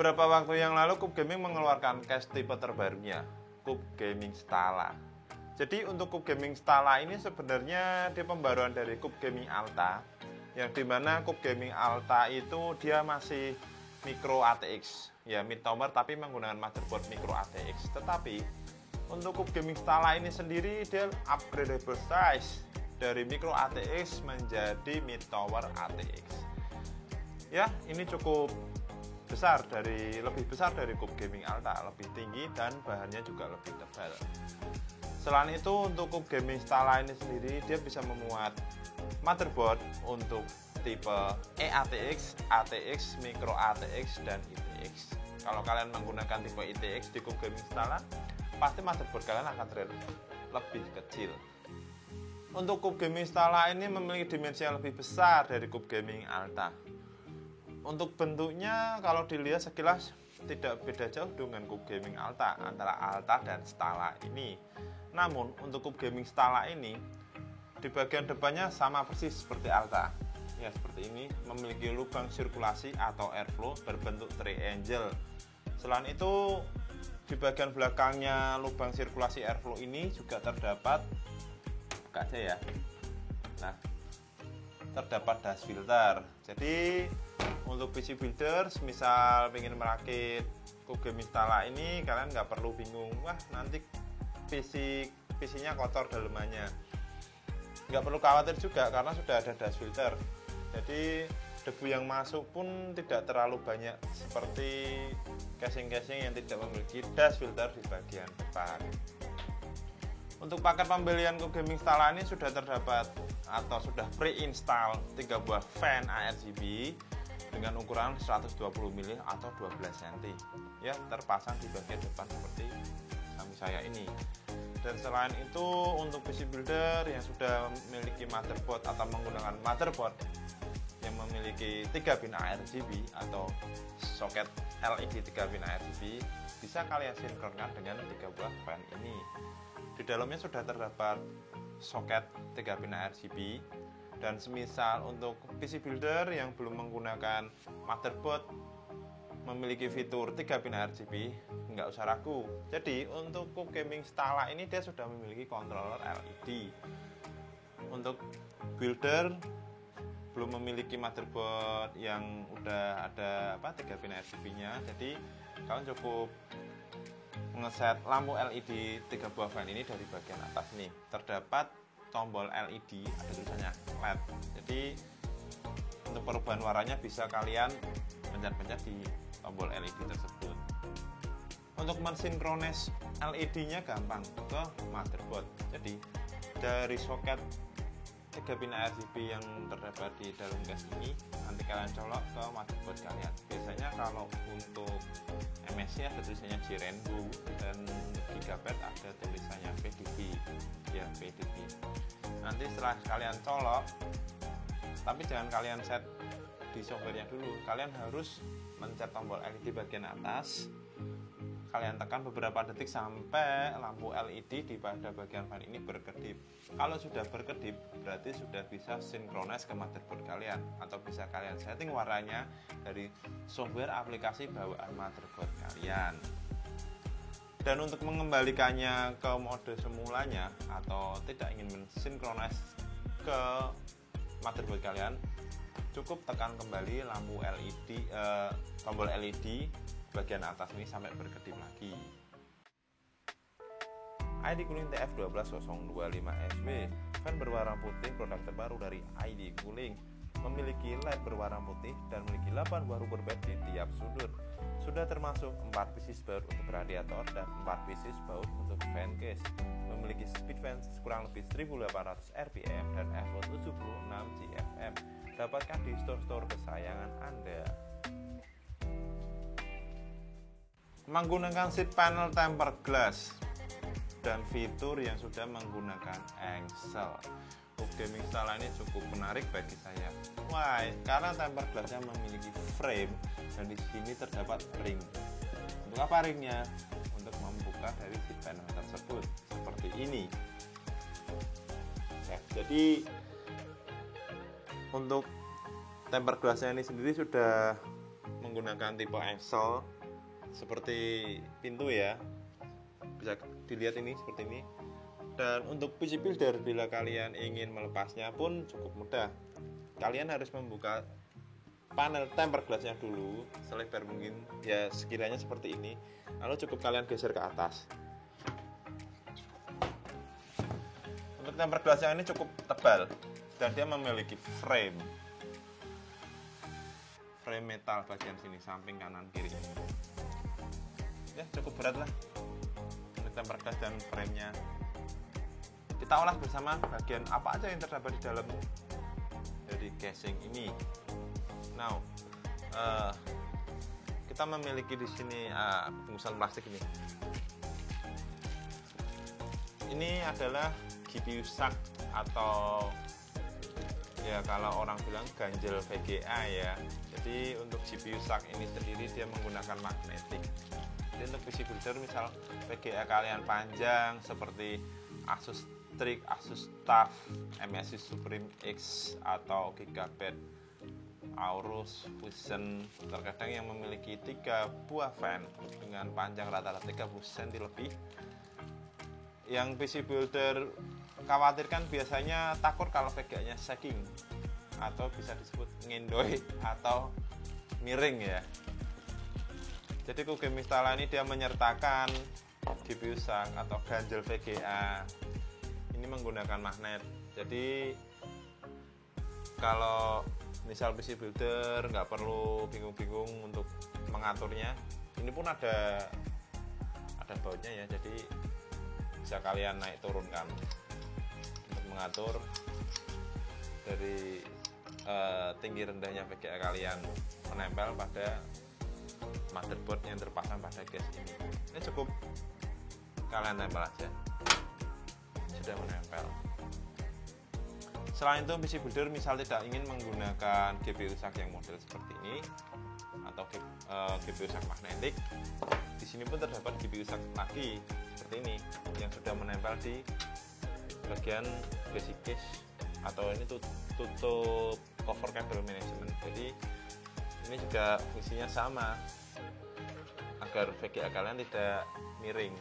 Beberapa waktu yang lalu Cube Gaming mengeluarkan case tipe terbarunya, Cube Gaming Stala. Jadi untuk Cube Gaming Stala ini sebenarnya dia pembaruan dari Cube Gaming Alta, yang dimana Cube Gaming Alta itu dia masih micro ATX, ya mid tower tapi menggunakan motherboard micro ATX. Tetapi untuk Cube Gaming Stala ini sendiri dia upgradable size dari micro ATX menjadi mid tower ATX. Ya, ini cukup besar, lebih besar dari Cube Gaming Alta, lebih tinggi dan bahannya juga lebih tebal. Selain itu untuk Cube Gaming Stala ini sendiri dia bisa memuat motherboard untuk tipe EATX, ATX, Micro ATX dan ITX. Kalau kalian menggunakan tipe ITX di Cube Gaming Stala, pasti motherboard kalian akan terlihat lebih kecil. Untuk Cube Gaming Stala ini memiliki dimensi yang lebih besar dari Cube Gaming Alta. Untuk bentuknya kalau dilihat sekilas tidak beda jauh dengan Cube Gaming Alta, antara Alta dan Stala ini. Namun untuk Cube Gaming Stala ini di bagian depannya sama persis seperti Alta. Ya seperti ini, memiliki lubang sirkulasi atau airflow berbentuk triangle. Selain itu di bagian belakangnya lubang sirkulasi airflow ini juga terdapat, buka aja ya. Nah, terdapat dust filter. Jadi untuk PC builder, misal ingin merakit Cube Gaming Stala ini, kalian nggak perlu bingung, wah nanti PC-nya kotor dalemannya. Nggak perlu khawatir juga karena sudah ada dust filter. Jadi debu yang masuk pun tidak terlalu banyak seperti casing-casing yang tidak memiliki dust filter di bagian depan. Untuk paket pembelian Cube Gaming Stala ini sudah terdapat atau sudah pre-install 3 buah fan ARGB dengan ukuran 120 mm atau 12 cm ya, terpasang di bagian depan seperti samping saya ini. Dan selain itu untuk PC builder yang sudah memiliki motherboard atau menggunakan motherboard yang memiliki 3 pin ARGB atau soket LED 3 pin ARGB, bisa kalian sinkronkan dengan 3 buah fan ini. Di dalamnya sudah terdapat soket 3 pin RGB, dan semisal untuk PC builder yang belum menggunakan motherboard memiliki fitur 3 pin RGB, nggak usah ragu. Jadi untuk Cube Gaming Stala ini dia sudah memiliki controller LED. Untuk builder belum memiliki motherboard yang udah ada 3 pin RGB-nya, jadi kalian cukup ngeset lampu LED 3 buah fan ini dari bagian atas nih. Terdapat tombol LED, ada tulisannya LED. Jadi untuk perubahan warnanya bisa kalian pencet-pencet di tombol LED tersebut. Untuk mensinkronis LED-nya gampang ke motherboard. Jadi dari soket 3 pin RGB yang terdapat di dalam case ini nanti kalian colok ke motherboard kalian. Biasanya kalau untuk MSI ada tulisannya G-Rainbow dan Gigabyte ada tulisannya PDB, ya PDB. Nanti setelah kalian colok, tapi jangan kalian set di softwarenya dulu, kalian harus mencet tombol LED bagian atas. Kalian tekan beberapa detik sampai lampu LED di pada bagian fan ini berkedip. Kalau sudah berkedip, berarti sudah bisa sinkronis ke motherboard kalian, atau bisa kalian setting warnanya dari software aplikasi bawaan motherboard kalian. Dan untuk mengembalikannya ke mode semulanya atau tidak ingin mensinkronis ke motherboard kalian, cukup tekan kembali lampu LED, tombol LED bagian atas ini sampai berkedip lagi. ID Cooling TF12025SW, fan berwarna putih, produk terbaru dari ID Cooling. Memiliki LED berwarna putih dan memiliki 8 buah rubber band di tiap sudut. Sudah termasuk 4 pieces baut untuk radiator dan 4 pieces baut untuk fan case. Memiliki speed fan kurang lebih 1800 rpm dan f 76 GFM. Dapatkan di store-store kesayangan Anda. Menggunakan seat panel tempered glass dan fitur yang sudah menggunakan engsel, Cube Gaming Stala ini cukup menarik bagi saya. Why? Karena tempered glassnya memiliki frame dan di sini terdapat ring. Untuk apa ringnya? Untuk membuka dari seat panel tersebut seperti ini. Ya, jadi untuk tempered glassnya ini sendiri sudah menggunakan tipe engsel seperti pintu ya, bisa dilihat ini seperti ini. Dan untuk PC Builder, bila kalian ingin melepasnya pun cukup mudah. Kalian harus membuka panel tempered glassnya dulu selebar mungkin ya, sekiranya seperti ini, lalu cukup kalian geser ke atas. Untuk tempered glass yang ini cukup tebal dan dia memiliki frame metal bagian sini, samping kanan kiri. Ya cukup berat lah untuk tempered glass dan framenya. Kita olah bersama bagian apa aja yang terdapat di dalam dari casing ini. Now, kita memiliki di sini bungkusan plastik ini. Ini adalah GPU sack atau ya kalau orang bilang ganjel VGA ya. Jadi untuk GPU sack ini sendiri dia menggunakan magnetik. Jadi untuk PC Builder misal VGA kalian panjang seperti Asus Strix, Asus TUF, MSI Supreme X atau Gigabyte Aorus Fusion, terkadang yang memiliki 3 buah fan dengan panjang rata-rata 30 cm lebih. Yang PC Builder khawatirkan biasanya takut kalau VGA-nya sagging atau bisa disebut ngendoy atau miring ya. Jadi Cube Installa ini dia menyertakan GPU sack atau ganjel VGA. Ini menggunakan magnet. Jadi kalau misal PC Builder nggak perlu bingung-bingung untuk mengaturnya, ini pun ada bautnya ya. Jadi bisa kalian naik turunkan untuk mengatur dari tinggi rendahnya VGA kalian menempel pada motherboard yang terpasang pada case ini. Ini cukup kalian tempel aja, sudah menempel. Selain itu PC Builder misal tidak ingin menggunakan GPU sack yang model seperti ini atau GPU sack magnetik, di sini pun terdapat GPU sack lagi seperti ini yang sudah menempel di bagian basic case atau ini tutup cover cable management. Jadi ini juga fungsinya sama agar VGA kalian tidak miring.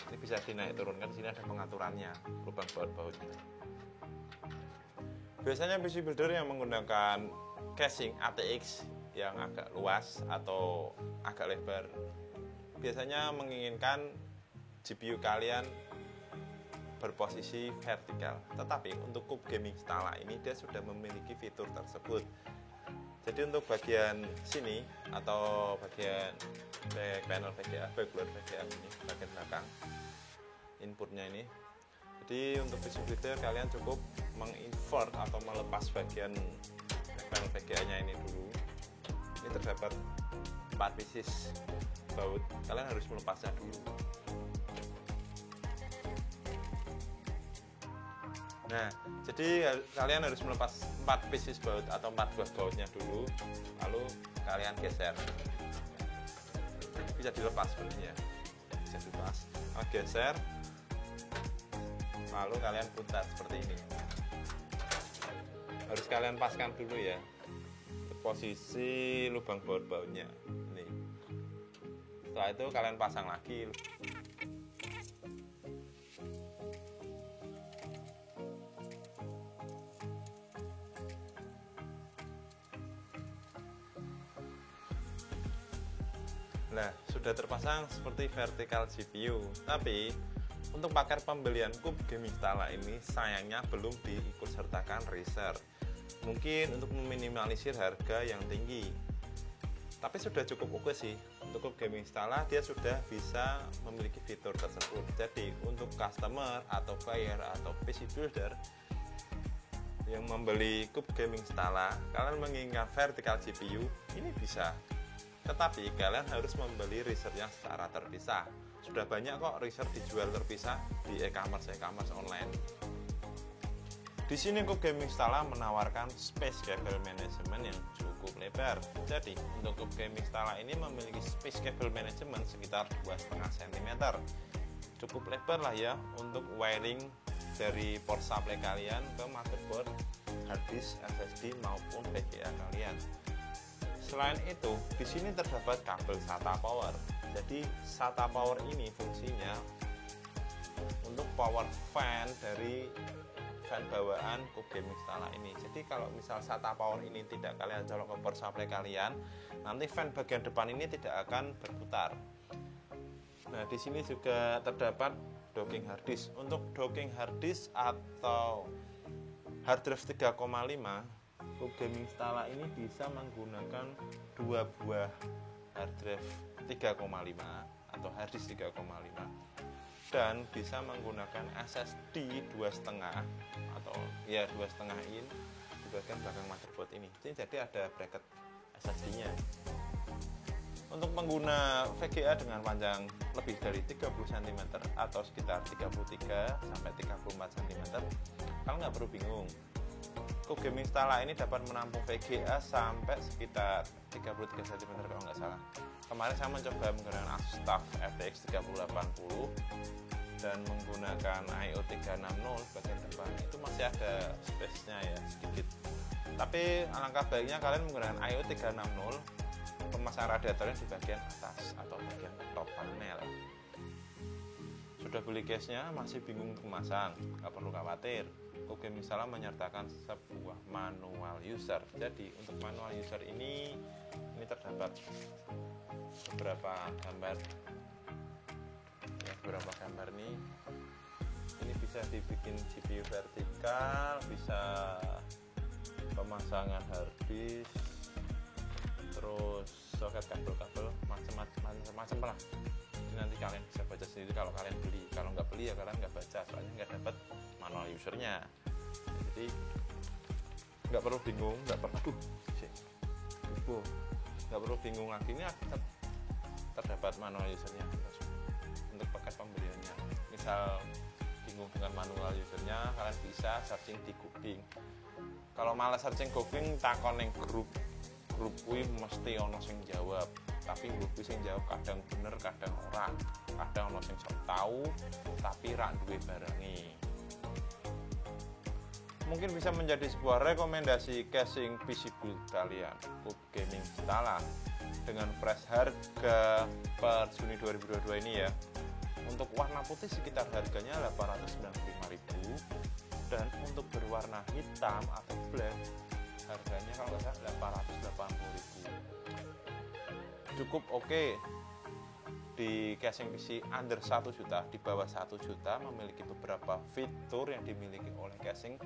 Ini bisa dinaik turunkan, di sini ada pengaturannya, lubang baut-bautnya. Biasanya PC Builder yang menggunakan casing ATX yang agak luas atau agak lebar biasanya menginginkan GPU kalian berposisi vertikal. Tetapi untuk Cube Gaming Installa ini dia sudah memiliki fitur tersebut. Jadi untuk bagian sini atau bagian back panel VGA, backplate VGA ini, bagian belakang inputnya ini. Jadi untuk PC Builder kalian cukup menginsert atau melepas bagian back panel VGA-nya ini dulu. Ini terdapat 4 pieces baut. Kalian harus melepasnya dulu. Nah, jadi kalian harus melepas 4 pieces baut atau 4 buah bautnya dulu, lalu kalian geser. Bisa dilepas sebenarnya, bisa dilepas. Geser, lalu kalian putar seperti ini. Harus kalian paskan dulu ya, posisi lubang baut-bautnya. Nih. Setelah itu kalian pasang lagi. Nah, sudah terpasang seperti vertikal GPU. Tapi untuk paket pembelian Cube Gaming Installa ini sayangnya belum diikutsertakan riser. Mungkin untuk meminimalisir harga yang tinggi. Tapi sudah cukup oke sih. Untuk Cube Gaming Installa dia sudah bisa memiliki fitur tersebut. Jadi untuk customer atau buyer atau PC builder yang membeli Cube Gaming Installa, kalian menginginkan vertikal GPU, ini bisa. Tetapi kalian harus membeli risernya secara terpisah. Sudah banyak kok riser dijual terpisah di e-commerce online. Di sini Cube Gaming Installa menawarkan space cable management yang cukup lebar. Jadi untuk Cube Gaming Installa ini memiliki space cable management sekitar 2,5 cm. Cukup lebar lah ya untuk wiring dari port supply kalian ke motherboard, hard disk, SSD maupun VGA kalian. Selain itu, di sini terdapat kabel SATA power. Jadi SATA Power ini fungsinya untuk power fan dari fan bawaan Cube Gaming Stala ini. Jadi kalau misal SATA Power ini tidak kalian colok ke power supply kalian, nanti fan bagian depan ini tidak akan berputar. Nah, di sini juga terdapat docking hard disk. Untuk docking hard disk atau hard drive 3,5, Cube Gaming Stala ini bisa menggunakan 2 buah hard drive 3,5 atau hard disk 3,5 dan bisa menggunakan SSD 2,5 atau ya 2,5 in di bagian belakang motherboard ini. Jadi ada bracket SSD-nya. Untuk pengguna VGA dengan panjang lebih dari 30 cm atau sekitar 33 sampai 34 cm, kalian nggak perlu bingung. Cube Gaming Stala ini dapat menampung VGA sampai sekitar 33 cm kalau nggak salah. Kemarin saya mencoba menggunakan Asus TUF RTX 3080 dan menggunakan IO 360 bagian depan, itu masih ada space-nya ya sedikit. Tapi alangkah baiknya kalian menggunakan IO 360, pemasangan radiatornya di bagian atas atau bagian top panel. Sudah beli case-nya masih bingung untuk memasang, nggak perlu khawatir. Cube Gaming Stala menyertakan sebuah manual user. Jadi untuk manual user ini terdapat beberapa gambar. Ya, beberapa gambar nih. Ini bisa dibikin GPU vertikal, bisa pemasangan hard disk, terus soket kabel-kabel macam-macam lah. Jadi nanti kalian bisa baca sendiri kalau kalian beli. Kalau nggak beli ya kalian nggak baca, soalnya nggak dapat manual usernya. Jadi nggak perlu bingung, nggak perlu bingung lagi. Ini terdapat manual usernya untuk paket pembeliannya. Misal bingung dengan manual usernya, kalian bisa searching di Googling. Kalau malah searching Googling, takon yang grup kuwi mesti ono sing jawab. Tapi grup sing jawab kadang bener, kadang ora. Kadang ono sing sok tahu tapi rak duwe barangi. Mungkin bisa menjadi sebuah rekomendasi casing PC build kalian, Cube Gaming Stala, dengan price harga per Juni 2022 ini ya. Untuk warna putih sekitar harganya 895.000 dan untuk berwarna hitam atau black harganya kalau nggak salah 880.000. Cukup oke. Di casing PC under 1 juta, di bawah 1 juta, memiliki beberapa fitur yang dimiliki oleh casing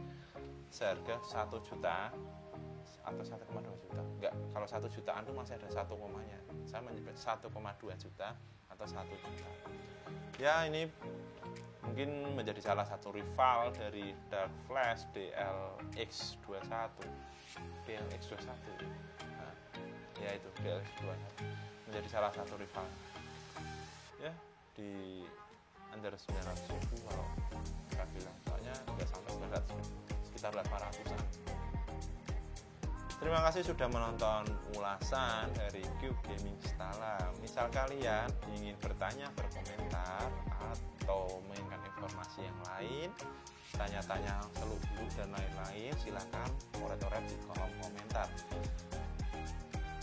seharga 1 juta atau 1,2 juta. Enggak, kalau 1 jutaan itu masih ada 1 komanya. Saya menyebut 1,2 juta atau 1 juta. Ya, ini mungkin menjadi salah satu rival dari Dark Flash DLX21. Nah, ya itu DLX21 menjadi salah satu rival. Ya, di under 900.000 kalau saya bilang, soalnya nggak sampai 900, sekitar 800-an. Terima kasih sudah menonton ulasan dari Cube Gaming Stala. Misal kalian ingin bertanya, berkomentar, atau menginginkan informasi yang lain, tanya-tanya seluk-beluk dan lain-lain, silakan coret-coret di kolom komentar.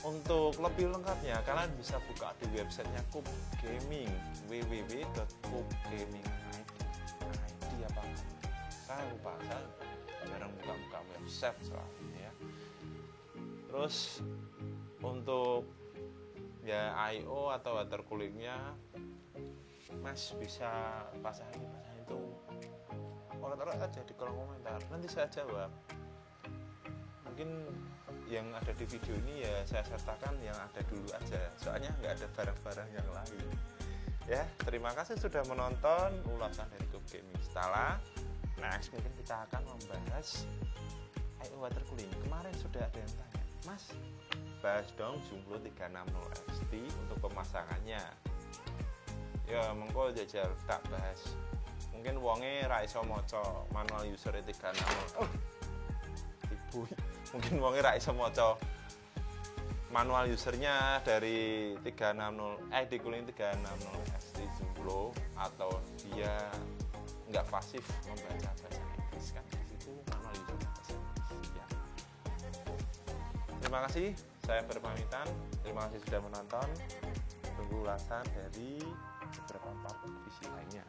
Untuk lebih lengkapnya, kalian bisa buka di websitenya Cube Gaming, www.cubegaming.id apa? Saya lupa, saya jarang buka website soalnya ya. Terus untuk ya I/O atau water coolingnya, Mas bisa pasang itu, orang-orang aja di kolom komentar, nanti saya jawab. Mungkin yang ada di video ini ya saya sertakan yang ada dulu aja, soalnya nggak ada barang-barang yang lain ya. Terima kasih sudah menonton ulasan dari Cube Gaming Stala. Next mungkin kita akan membahas I/O water cooling. Kemarin sudah ada yang tanya, Mas bahas dong Joomla 360 XT untuk pemasangannya. Ya mengko jajal tak bahas. Mungkin wonge ra iso maca manual user 360. Mungkin wonge ra iso maca manual usernya dari 360 ID cooling 360 XT Joomla, atau dia nggak fasih membaca bahasa Inggris kan, di situ manual usernya bahasa Inggris ya. Terima kasih, saya berpamitan. Terima kasih sudah menonton. Tunggu keluasan dari beberapa part PC lainnya.